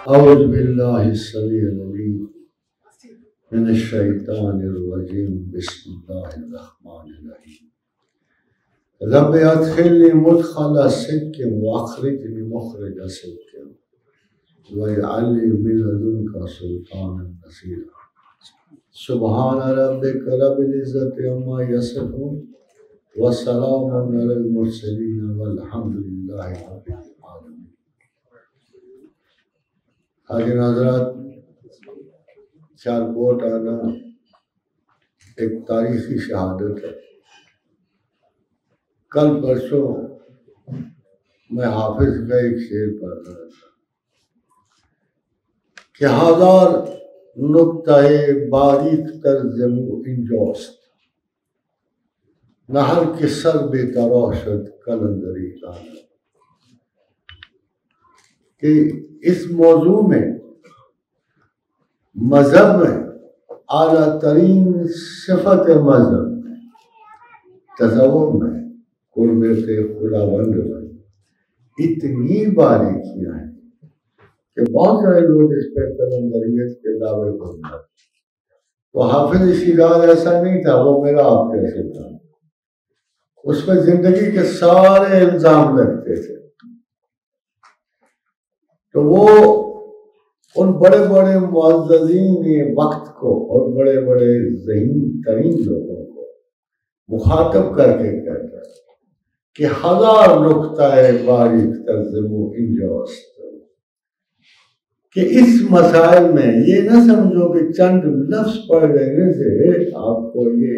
اعوذ باللہ السمیع العلیم من الشیطان الرجیم بسم اللہ الرحمن الرحیم رب ادخلنی مدخل صدق واخرجنی مخرج صدق واجعل لي من لدنك سلطانا نصيرا سبحان ربك رب العزة عما يصفون وسلام على المرسلين والحمد لله رب العالمين. حاضرین حضرات، سیالکوٹ آنا ایک تاریخی شہادت ہے. کل پرسوں میں حافظ کا ایک شعر پڑھ رہا تھا کہ ہزار نکتہ باریک تر زمو انجاست نہر کے سر بے تراشد کلندری دانا. کہ اس موضوع میں مذہب میں اعلیٰ ترین صفت مذہب میں تصور میں قربت خداوند میں اتنی باریکیاں ہیں کہ بہت سارے لوگ اس پہ کلندریت کے دعوے کرتے ہیں. تو حافظ شیراز ایسا نہیں تھا وہ میرا آپ کیسے تھا. اس میں زندگی کے سارے الزام لگتے تھے. تو وہ ان بڑے بڑے معززین وقت کو اور بڑے بڑے ذہین ترین لوگوں کو مخاطب کر کے کہتا ہے کہ ہزار نکتہ باریک تر زمو انجاست. کہ اس مسائل میں یہ نہ سمجھو کہ چند لفظ پڑھ لینے سے آپ کو یہ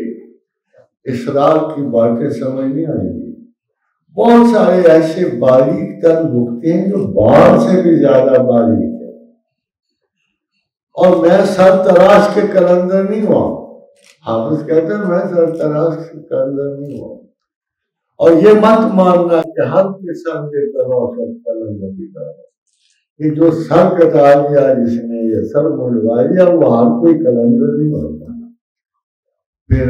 اسرار کی باتیں سمجھ نہیں آئیں گی. بہت سارے ایسے باریک تر نکتے ہیں جو بال سے بھی زیادہ باریک ہے. اور میں سر تراش کے کلندر نہیں ہوا. حافظ کہتے ہیں میں سر تراش کے کلندر نہیں ہوا. اور یہ مت ماننا کہ ہر کے سر کے تراش کلندر کی طرح کہ جو سر کٹا لیا جس نے یہ سر منڈوا لیا وہ ہر کوئی کلندر نہیں ہوتا. پھر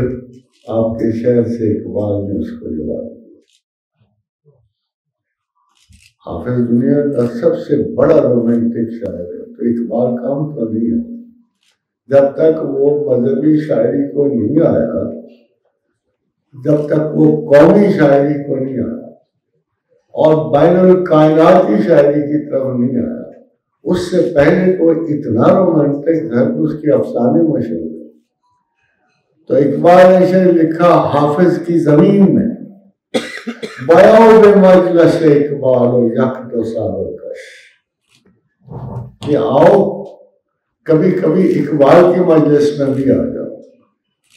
آپ کے شہر سے اقبال نے اس کو جواب دیا. حافظ دنیا کا سب سے بڑا رومانٹک شاعر ہے. تو اقبال کام تو نہیں ہے. جب تک وہ مذہبی شاعری کو نہیں آیا، جب تک وہ قومی شاعری کو نہیں آیا اور بین الکائناتی شاعری کی طرف نہیں آیا، اس سے پہلے کوئی اتنا رومانٹک تھا کہ اس کے افسانے مشہور ہیں. تو اقبال نے شعر لکھا حافظ کی زمین میں بیاؤ بے مجلس اقبال و یک دو سال کش. کہ آؤ کبھی کبھی اقبال کی مجلس میں بھی آ جاؤ.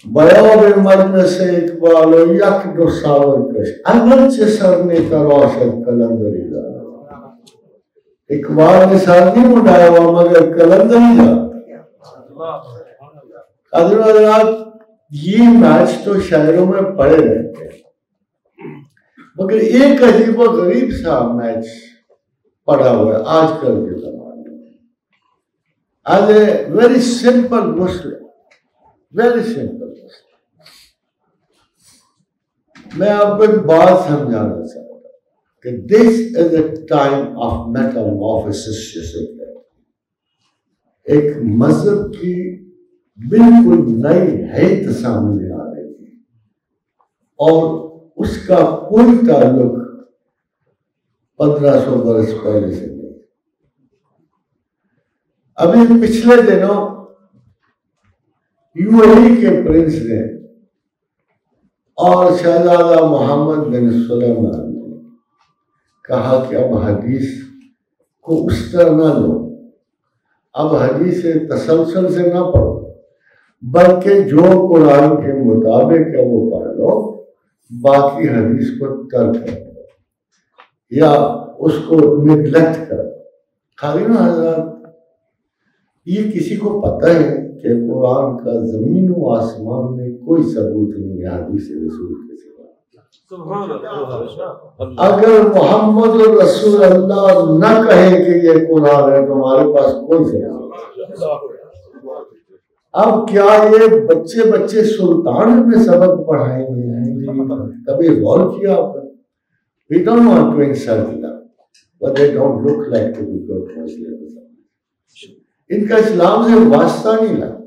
بیاؤ بے مجلس اقبال و یک دو سال کش اگرچہ سر نے تراشد کلندری دانا. اقبال نے سر نہیں مڈایا ہوا مگر کلندری دانا. حضرات یہ میچ تو شہروں میں پڑے رہتے ہیں، مگر ایک عجیب و غریب سا میچ پڑا ہوا ہے آج کل کے زمانے میں. As a very simple Muslim, very simple Muslim, میں آپ کو ایک بات سمجھانا چاہتا ہوں کہ this is a time of metamorphosis. جسے ایک مذہب کی بالکل نئی حیت سامنے آ رہی ہے اور اس کا کوئی تعلق 1500 برس پہلے سے نہیں. ابھی پچھلے دنوں UAE کے پرنس نے اور شہزادہ محمد بن سلیمان نے کہا کہ اب حدیث کو اس طرح نہ لو، اب حدیث تسلسل سے نہ پڑھو، بلکہ جو قرآن کے مطابق ہے وہ پڑھ لو، باقی حدیث کو ترک کرو یا اس کو نگلیکٹ کرو. خالیون حضرات، یہ کسی کو پتہ ہے کہ قرآن کا زمین و آسمان میں کوئی ثبوت نہیں ہے حدیث رسول کے سوا. اگر محمد رسول اللہ نہ کہے کہ یہ قرآن ہے تو ہمارے پاس کوئی ثبوت نہیں. اب کیا یہ بچے سلطان میں سبق پڑھائیں گے؟ کبھی غور کیا آپ نے؟ We don't want to insult them, but they don't look like to be good Muslims. ان کا اسلام سے واسطہ نہیں لگتا.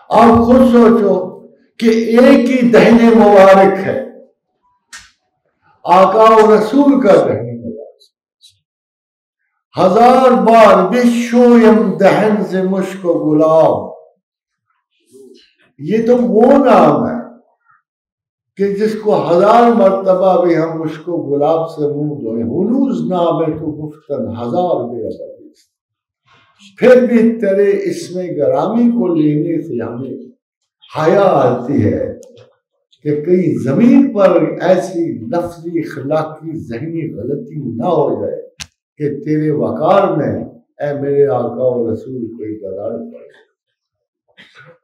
آپ خود سوچو کہ ایک ہی دہن مبارک ہے، آقا و رسول کا دہن مبارک، 1000 بار بشویم دہن سے مشک و گلاب. یہ تو وہ نام ہے کہ جس کو 1000 مرتبہ بھی ہم مشک و گلاب سے منہ دھوئیں. ہنوز نام ہے تو گفتن 1000 بے ادب، پھر بھی تیرے اسم گرامی کو لینے سے ہمیں حیا آتی ہے کہ کہیں زمین پر ایسی لفظی اخلاقی ذہنی غلطی نہ ہو جائے کہ تیرے وقار میں اے میرے آقا و رسول کوئی درار پڑے.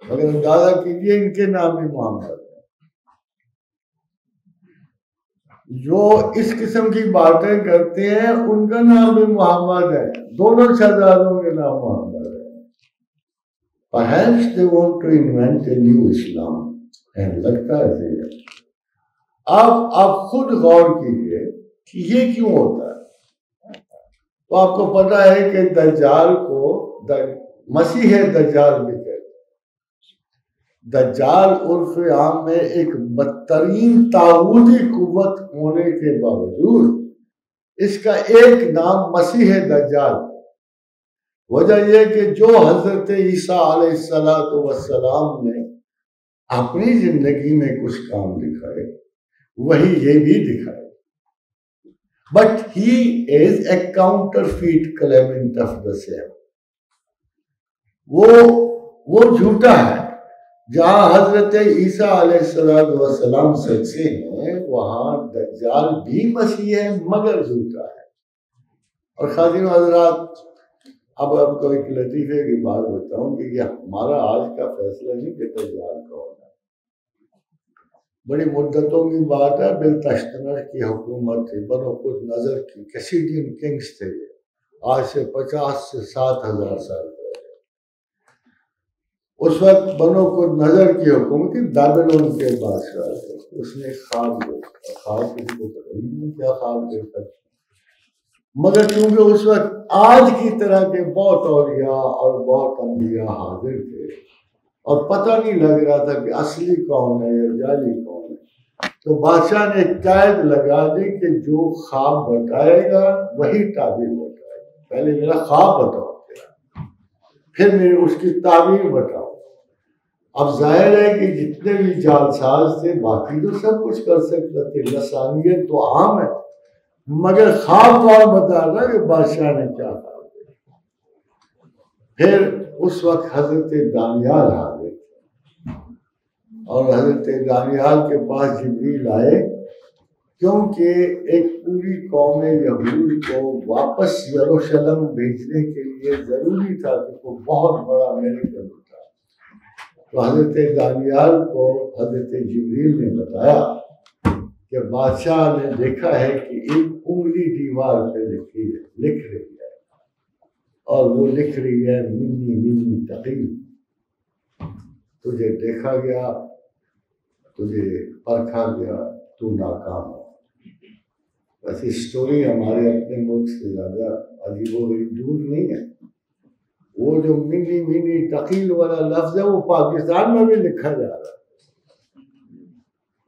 مگر اندازہ کیجیے ان کے نام ہی محمد ہے. جو اس قسم کی باتیں کرتے ہیں ان کا نام بھی محمد ہے، دونوں شہزادوں کے نام محمد ہے. Perhaps they want to invent a new Islam. لگتا ہے آپ خود غور کیجئے کہ یہ کیوں ہوتا ہے. تو آپ کو پتا ہے کہ دجال کو مسیح دجال بھی کہتے ہیں. دجال عرف عام میں ایک بدترین طاغوتی قوت ہونے کے باوجود اس کا ایک نام مسیح دجال. وجہ یہ کہ جو حضرت عیسیٰ علیہ السلام نے اپنی زندگی میں کچھ کام دکھائے وہی یہ بھی دکھائے. But he is a counterfeit claimant of the same. وہ جھوٹا ہے. جہاں حضرت عیسیٰ علیہ السلام سچے ہیں وہاں دجال بھی مسیح ہے مگر جھوٹا ہے. اور خادم حضرات اب آپ کو ایک لطیفے کی بات بتاؤں کہ یہ ہمارا آج کا فیصلہ نہیں کہ دجال کون ہے. بڑی مدتوں کی بات ہے، بلتشطنر کی حکومت تھی، بنو قد نظر کی کیسیڈین کنگز تھے. آج سے 50 سے 60,000 سال پہلے اس وقت بنو قد نظر کی حکومت تھی، بیبلون کے بادشاہ تھے. اس نے خواب دیکھا. خواب کسی کو پتہ نہیں کیا خواب دیکھا، مگر چونکہ اس وقت آج کی طرح کے بہت اولیاء اور بہت انبیاء حاضر تھے اور پتہ نہیں لگ رہا تھا کہ اصلی کون ہے یا جعلی کون ہے، تو بادشاہ نے قید لگا دی کہ جو خواب بتائے گا وہی تعبیر بتائے گا. پہلے میرا خواب بتاؤ، پھر میرے اس کی تعبیر بتاؤ. اب ظاہر ہے کہ جتنے بھی جعلساز تھے باقی تو سب کچھ کر سکتے تھے، لسانیت تو عام ہے، مگر خواب کون بتا رہا کہ بادشاہ نے کیا خواب دیکھا. پھر اس وقت حضرت دانیال حاضر اور حضرت دانیال کے پاس جبریل آئے کیونکہ ایک پوری قوم یہود کو واپس یروشلم بھیجنے کے لیے ضروری تھا کہ کوئی بہت بڑا میریکل ہوتا. تو حضرت دانیال کو حضرت جبریل نے بتایا کہ بادشاہ نے دیکھا ہے کہ ایک انگلی دیوار پہ لکھ رہی ہے اور وہ لکھ رہی ہے منی منی تقی. تجھے دیکھا گیا، تجھے پرکھا گیا، تو ناکام ہو. ویسے اسٹوری ہمارے اپنے ملک سے زیادہ عجیب و غریب دور نہیں ہے. وہ جو منی منی تقیل والا لفظ ہے وہ پاکستان میں بھی لکھا جا رہا ہے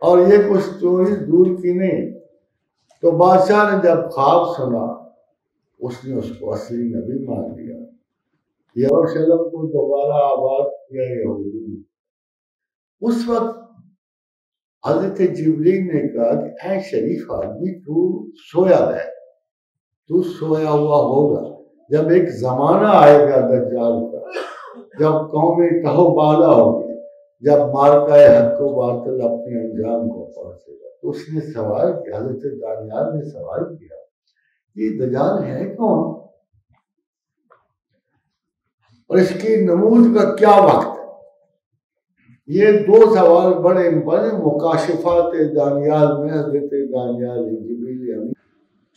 اور یہ کچھ اسٹوری دور کی نہیں. تو بادشاہ نے جب خواب سنا اس نے اس کو اصلی نبی مان لیا. یروشلم کو دوبارہ آباد کیا یہودی نے. اس وقت حضرت جبریل نے کہا کہ اے شریف آدمی تو سویا رہے، تو سویا ہوا ہوگا. جب ایک زمانہ آئے گا دجال کا، جب قومیں کہو بالا ہوگی، جب مارکہ حق و باطل اپنے انجام کو پہنچے گا. تو اس نے سوال کیا، حضرت دانیال نے سوال کیا یہ دجال ہے کون اور اس کی نمود کا کیا وقت ہے. یہ 2 سوال بڑے امپورٹنٹ. مکاشفات دانیال میں حضرت دانیال جبریل امین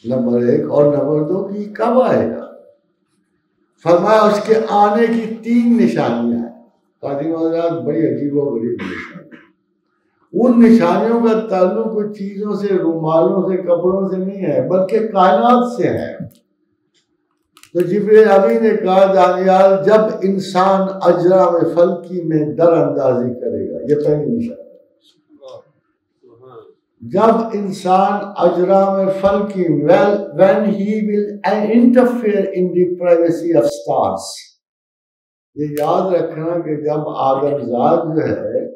نمبر 1 اور نمبر 2 کی کب آئے گا. فرمایا اس کے آنے کی 3 نشانیاں ہیں. خادم حضرات بڑی عجیب و غریب نشانیاں. ان نشانیوں کا تعلق کچھ چیزوں سے، رومالوں سے، کپڑوں سے نہیں ہے بلکہ کائنات سے ہے. تو جبریل امین نے کہا دانیال جب انسان اجرام فلکی میں در اندازی کرے گا، یہ پہلی نشانی، جب انسان اجرام فلکی when he will interfere in the privacy of stars. یہ یاد رکھنا کہ جب آدمزاد جو ہے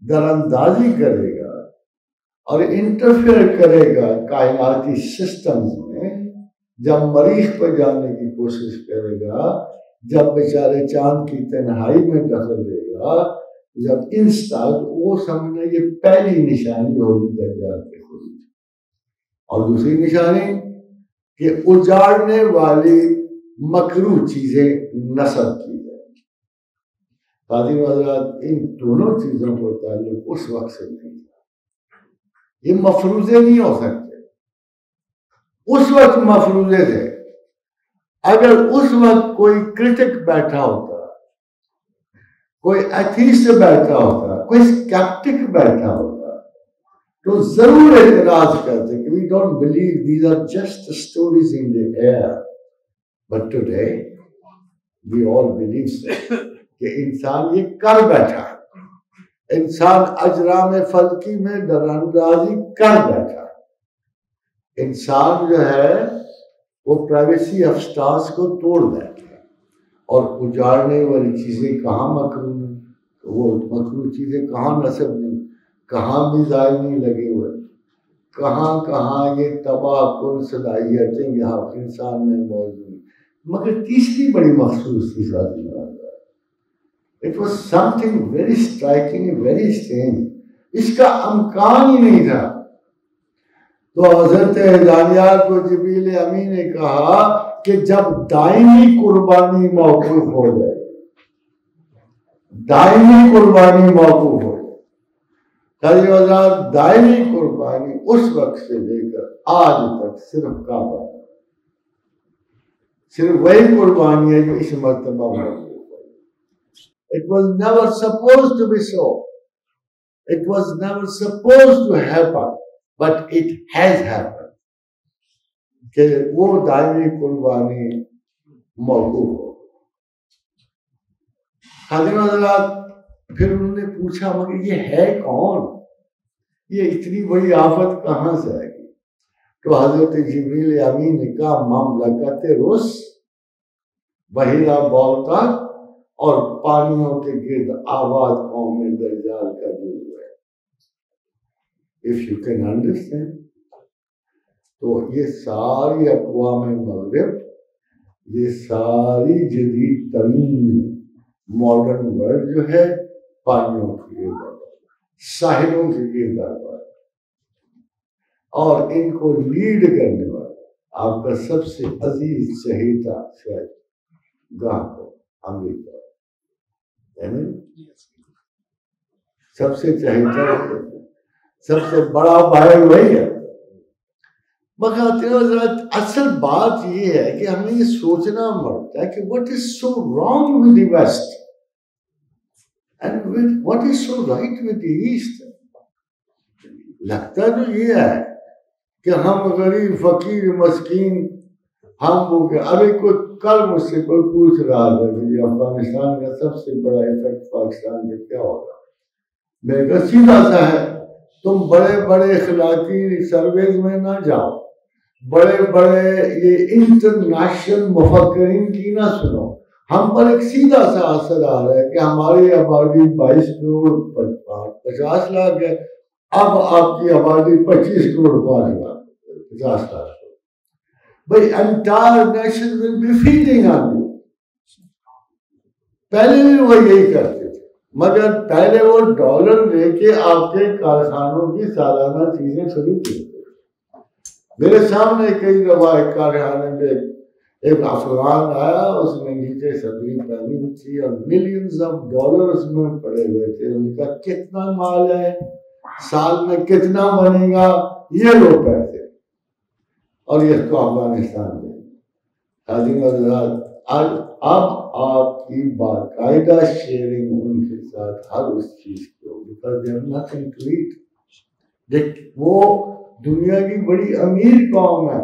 در اندازی کرے گا اور انٹرفیئر کرے گا کائناتی سسٹمز میں، جب مریخ پہ جانے کی کوشش کرے گا، جب بیچارے چاند کی تنہائی میں دخل دے گا، جب وہ سمجھنا یہ پہلی نشانی ہوگی دجال کے خروج۔ اور دوسری نشانی کہ اجاڑنے والی مکروہ چیزیں نصب کی جائیں۔ قاضی حضرات، ان دونوں چیزوں کو تعلق اس وقت سے نہیں، یہ مفروضے نہیں ہو سکتے، اس وقت مفروضے تھے۔ اگر اس وقت کوئی کرٹک بیٹھا ہوتا، کوئی ایتھیسٹ بیٹھا ہوتا، کوئی اسکیپٹک بیٹھا ہوتا، تو ضرور اعتراض کرتے کہ we don't believe these are just stories in the air. But today we all believe کہ انسان یہ کر بیٹھا ہے، انسان اجرام فلکی میں در اندازی کر بیٹھا ہے، انسان جو ہے وہ پرائیویسی آف سٹارز کو توڑ بیٹھا ہے، اور اجاڑنے والی چیزیں کہاں مکروہ ہیں، وہ مکروہ چیزیں کہاں نصب نہیں، کہاں میزائل نہیں لگے ہوئے، کہاں کہاں یہ تباہ کن صلاحیتیں یہاں انسان میں موجود ہیں۔ مگر تیسری بڑی مخصوص تھی ساتھی بات، it was something very striking, very strange، اس کا امکان ہی نہیں تھا۔ تو حضرت دانیال کو جبریل امین نے کہا کہ جب دائمی قربانی موقوف ہو جائے، دائمی قربانی موقوف ہو جائے، قاضی حضرات دائمی قربانی اس وقت سے لے کر آج تک صرف کعبہ، صرف وہی قربانی ہے جو اس مرتبہ موقوف۔ It was never supposed to be so. It was never supposed to happen, but it has happened. کہ وہ دائمی قربانی موقوف ہو۔ حضرت حضرات پھر انہوں نے پوچھا مگر یہ ہے کون، یہ اتنی بڑی آفت کہاں سے آئے گی؟ تو حضرت جبریل امین نے کہا مملکت رس، بحیرہ بولتا اور پانیوں کے گرد آباد قوم میں دجال کا جلوہ ہے۔ If you can understand، تو یہ ساری اقوام مغرب، یہ ساری جدید ترین ماڈرن ورلڈ جو ہے پانیوں کے گرد آباد، ساحلوں کے گرد آباد، اور ان کو لیڈ کرنے والا آپ کا سب سے عزیز چہیتا شاید گاہ کو امریکہ، سب سے چہیتا، سب سے بڑا بھائی وہی ہے۔ مگر اصل بات یہ ہے کہ ہمیں یہ سوچنا پڑتا ہے کہ what is so wrong with the West and what is so right with the East۔ لگتا تو یہ ہے کہ ہم غریب فقیر مسکین، ہم وہ کہ ابھی کل مجھ سے کوئی پوچھ رہا تھا کہ افغانستان کا سب سے بڑا افیکٹ پاکستان میں کیا ہوگا، میں نے کہا سیدھا سا ہے، تم بڑے بڑے اخلاقی سرویز میں نہ جاؤ، بڑے بڑے یہ انٹرنیشنل مفکرین کی نہ سنو، ہم پر ایک سیدھا سا اثر آ رہا ہے کہ ہماری آبادی 22 کروڑ 50 لاکھ ہے، اب آپ کی آبادی 25 کروڑ 5 لاکھ 50 لاکھ، بھائی entire nation will be feeding on you۔ پہلے بھی وہ یہی کرتے تھے، مگر پہلے وہ ڈالر لے کے آپ کے کارخانوں کی سالانہ چیزیں خریدتے تھے۔ میرے سامنے کئی دفعہ ایک کارخانے پہ ایک افغان آیا، اس نے نیچے صدری پہنی ہوئی تھی اور ملینز آف ڈالر اس میں پڑے ہوئے تھے۔ ان کا کتنا مال ہے، سال میں کتنا بنے گا، یہ لو پیسے، اور یہ کو افغانستان میں۔ حاضرین حضرات، اب آپ کی باقاعدہ شیئرنگ ان کے ساتھ ہر اس چیز کو، because they have nothing to eat۔ وہ دنیا کی بڑی امیر قوم ہے،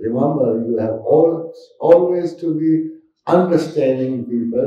Remember, you have always to be understanding people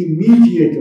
immediate